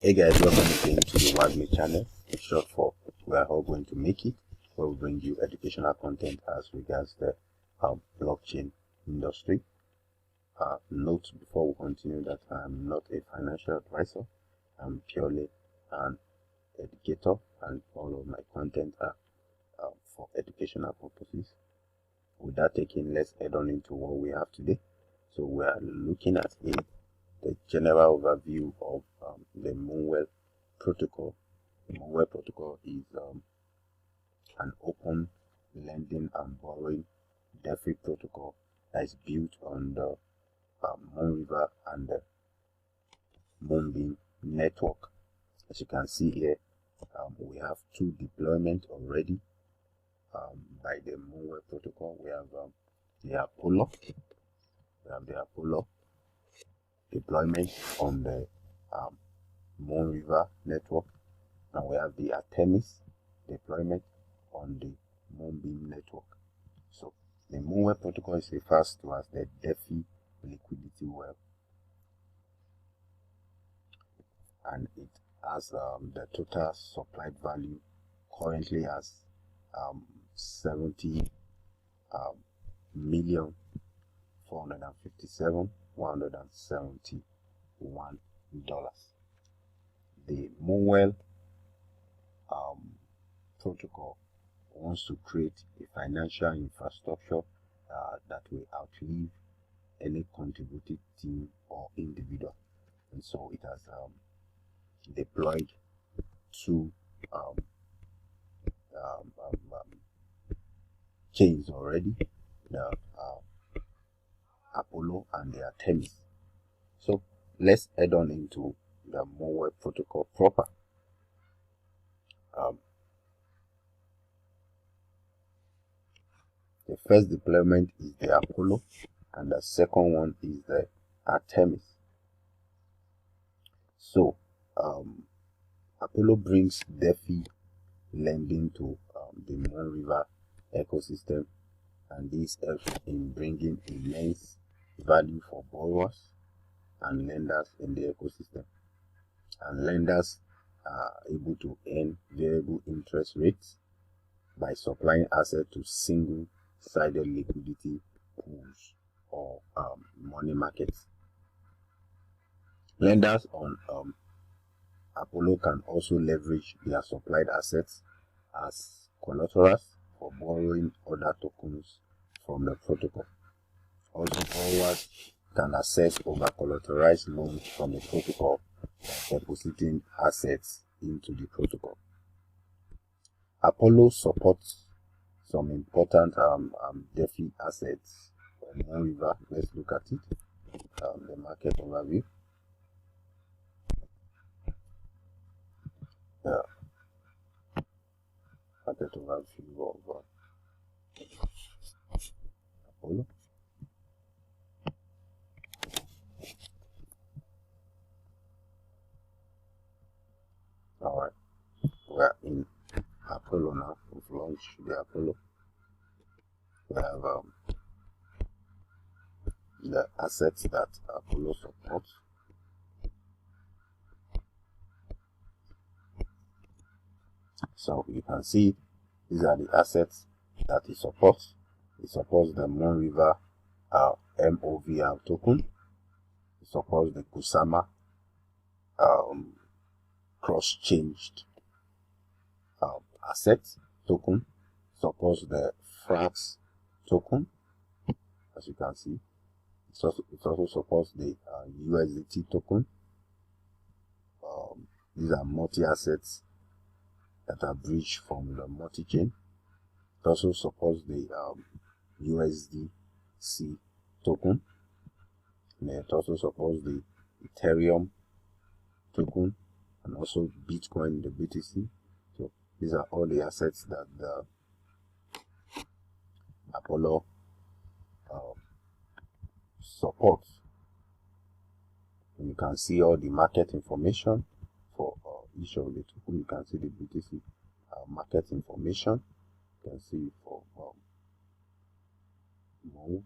Hey guys, welcome again to the Wagme channel, short for We Are All Going to Make It, where we bring you educational content as regards the blockchain industry. Note before we continue that I'm not a financial advisor. I'm purely an educator, and all of my content are for educational purposes. With that taken, let's head on into what we have today. So we are looking at the general overview of the Moonwell Protocol. The Moonwell Protocol is an open lending and borrowing DeFi protocol that is built on the Moon River and the Moonbeam network. As you can see here, we have two deployments already by the Moonwell Protocol. We have the Apollo. We have the Apollo deployment on the Moon River network, and we have the Artemis deployment on the Moonbeam network. So the Moonwell Protocol is referred to as the DeFi liquidity well, and it has the total supplied value currently as 70 million 457 $171. The Moonwell protocol wants to create a financial infrastructure that will outlive any contributed team or individual, and so it has deployed two chains already, the Apollo and the Artemis. So let's head on into the Moonwell protocol proper. The first deployment is the Apollo, and the second one is the Artemis. So Apollo brings DeFi lending to the Moon River ecosystem, and this helps in bringing immense value for borrowers and lenders in the ecosystem. And lenders are able to earn variable interest rates by supplying assets to single-sided liquidity pools or money markets. Lenders on Apollo can also leverage their supplied assets as collaterals for borrowing other tokens from the protocol. Also, borrowers can access over-collateralized loans from the protocol by depositing assets into the protocol. Apollo supports some important DeFi assets on Moon River. Let's look at it. The market overview. Market overview of Apollo. Alright, we're in Apollo now. We've launched the Apollo. We have the assets that Apollo supports. So you can see these are the assets that it supports. It supports the Moon River MOVR token. It supports the Kusama cross-changed assets token. It supports the Frax token, as you can see. It also supports the USDT token. These are multi-assets that are bridged from the multi-chain. It also supports the USDC token. And it also supports the Ethereum token and also Bitcoin, the BTC. So these are all the assets that the Apollo supports. And you can see all the market information for each of the tokens. You can see the BTC market information. You can see for Move.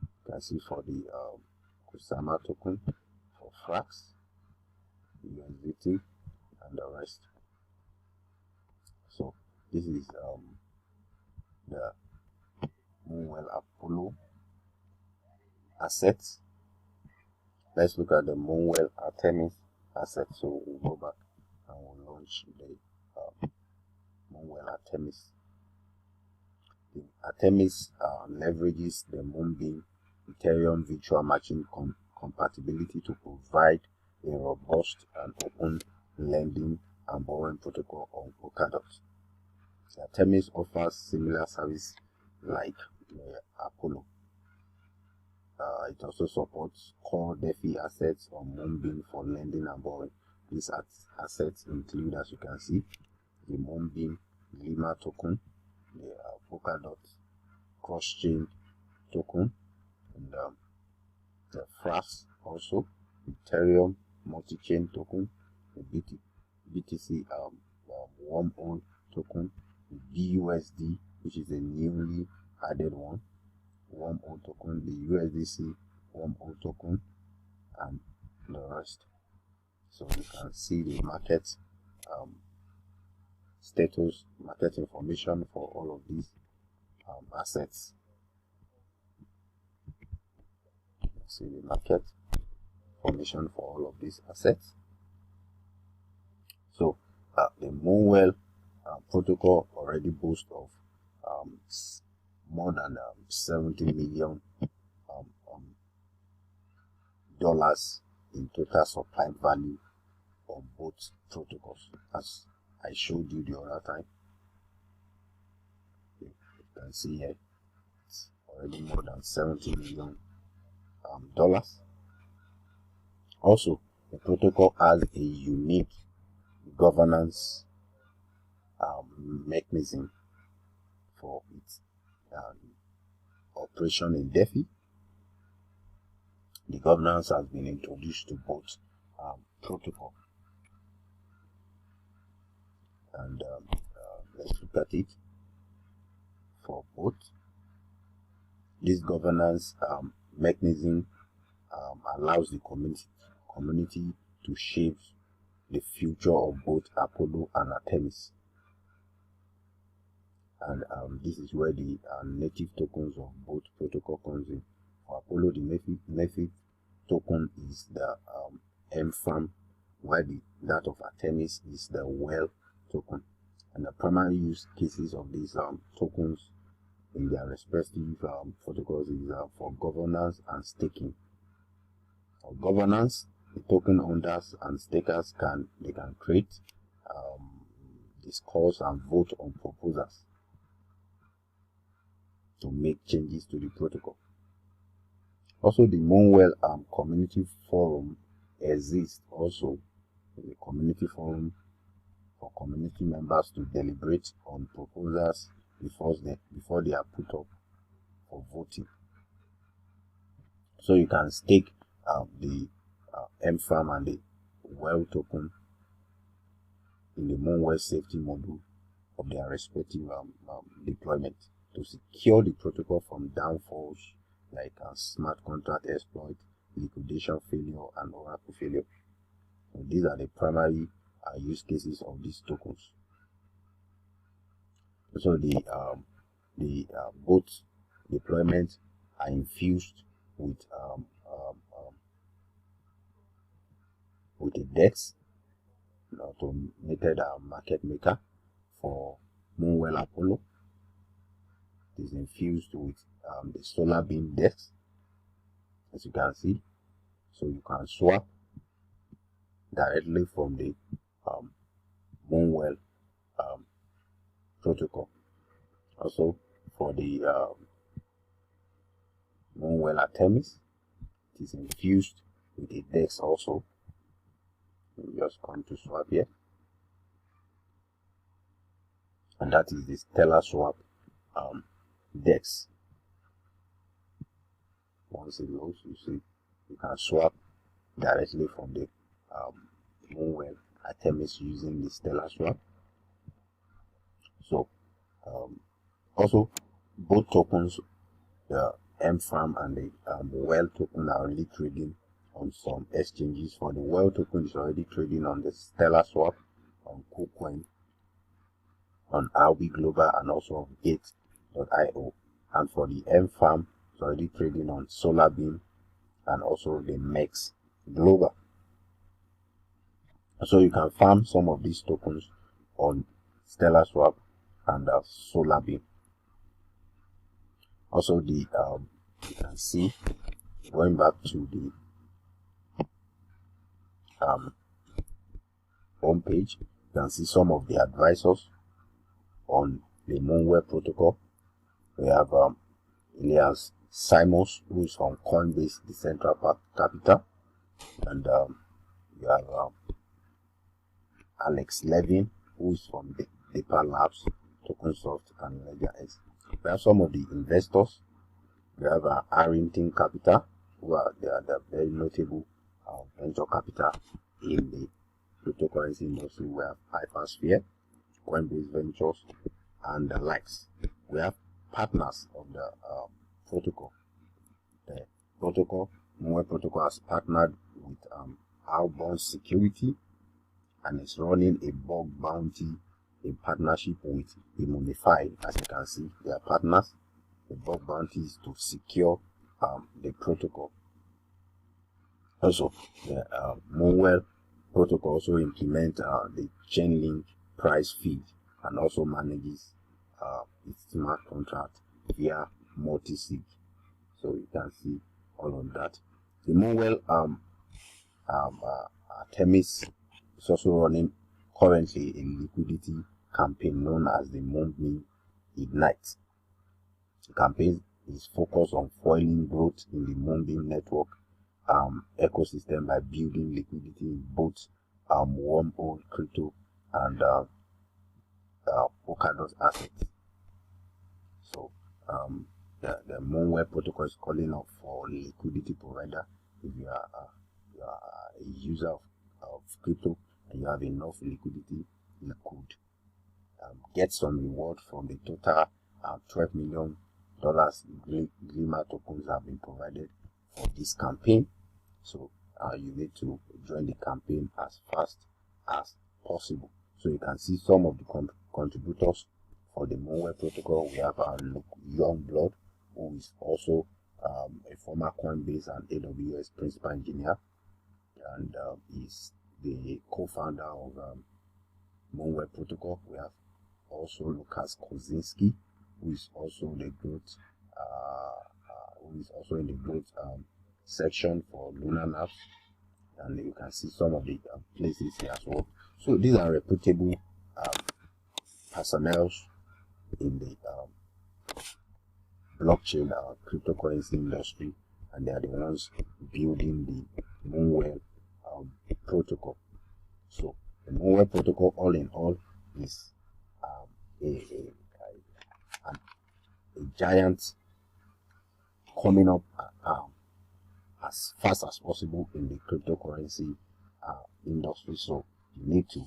You can see for the Kusama token, for Frax. USDT, and the rest. So this is the Moonwell Apollo assets. Let's look at the Moonwell Artemis assets. So we'll go back and we'll launch the Moonwell Artemis. The Artemis leverages the Moonbeam Ethereum virtual matching compatibility to provide a robust and open lending and borrowing protocol on Polkadot. The Artemis offers similar service like Apollo. It also supports core DeFi assets on Moonbeam for lending and borrowing. These assets include, as you can see, the Moonbeam Lima token, the Polkadot cross-chain token, and the FRAS also, Ethereum multi-chain token, the BTC worm-owned token, the BUSD, which is a newly added one, worm-owned token, the USDC worm-owned token, and the rest. So you can see the market status, market information for all of these assets. See the market information for all of these assets. So the Moonwell protocol already boasts of more than $70 million dollars in total supply value on both protocols, as I showed you the other time. You can see here it's already more than $70 million dollars. Also, the protocol has a unique governance mechanism for its operation in DeFi. The governance has been introduced to both protocol, and let's look at it for both. This governance mechanism allows the community to shape the future of both Apollo and Artemis. And this is where the native tokens of both protocol comes in. For Apollo, the native token is the M-Farm, while that of Artemis is the Well token. And the primary use cases of these tokens in their respective protocols is for governance and staking. For governance, the token owners and stakers can create, discuss, and vote on proposals to make changes to the protocol. Also, the Moonwell community forum exists also, a community forum for community members to deliberate on proposals before they are put up for voting. So you can stake the M-Farm and the Well token in the Moonwell safety module of their respective deployment to secure the protocol from downfalls like smart contract exploit, liquidation failure, and oracle failure. So these are the primary use cases of these tokens. So the both deployments are infused with a DEX, an automated market maker for Moonwell Apollo. It is infused with the Solar Beam DEX, as you can see. So you can swap directly from the Moonwell protocol. Also, for the Moonwell Artemis, it is infused with a DEX also. You just come to swap here, and that is the Stellar Swap DEX. Once it loads, you see you can swap directly from the Moonwell Artemis using the Stellar Swap. So also, both tokens, the M-Farm and the Well token, are only trading on some exchanges. For the Well token, is already trading on the Stellar Swap, on KuCoin, on Albi Global, and also on Gate.io. And for the M-Farm, it's already trading on SolarBeam and also the MEX Global. So you can farm some of these tokens on Stellar Swap and SolarBeam. Also, the you can see, going back to the home page, you can see some of the advisors on the Moonwell Protocol. We have Elias Simons, who is from Coinbase Decentral Capital, and you have Alex Levin, who is from the DeFi Labs, TokenSoft, and LedgerX. We have some of the investors. We have Arrington Capital, who are the very notable venture capital in the cryptocurrency industry. We have Hypersphere, Coinbase Ventures, and the likes. We have partners of the protocol. The protocol, Moonwell Protocol, has partnered with Outbound Security, and is running a bug bounty in partnership with Immunify. As you can see, they are partners. The bug bounty is to secure the protocol. Also, the Moonwell Protocol also implement the Chainlink price feed, and also manages its smart contract via multi-sig. So you can see all of that. The Moonwell Artemis is also running currently a liquidity campaign known as the Moonbeam Ignite. The campaign is focused on foiling growth in the Moonbeam network ecosystem by building liquidity in both wormhole crypto and Polkadot assets. So the Moonwell Protocol is calling up for liquidity provider. If you are a user of crypto and you have enough liquidity, you could get some reward from the total $12 million Glimmer tokens have been provided for this campaign. So you need to join the campaign as fast as possible. So you can see some of the contributors for the Moonwell Protocol. We have Youngblood, who is also a former Coinbase and AWS principal engineer, and is the co-founder of Moonwell Protocol. We have also Lucas Kozinski, who is also the growth, in the growth section for Lunar Labs, and you can see some of the places here as well. So these are reputable personnel in the blockchain cryptocurrency industry, and they are the ones building the Moonwell protocol. So the Moonwell Protocol, all in all, is a giant coming up as fast as possible in the cryptocurrency industry. So you need to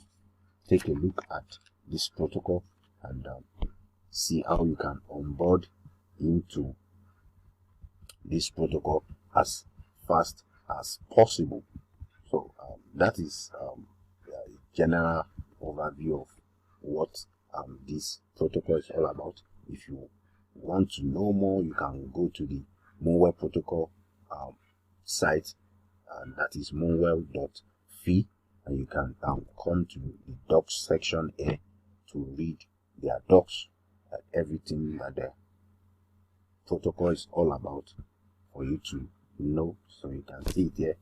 take a look at this protocol and see how you can onboard into this protocol as fast as possible. So that is a general overview of what this protocol is all about. If you want to know more, you can go to the Moonwell Protocol site, and that is moonwell.fi, and you can come to the docs section here to read their docs and everything that the protocol is all about for you to know. So you can see it here.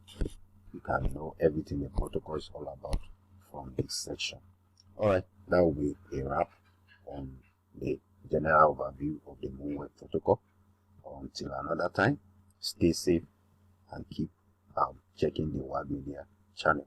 You can know everything the protocol is all about from this section. Alright, that will be a wrap on the general overview of the Moonwell Protocol. Until another time, stay safe and keep checking the World Media channel.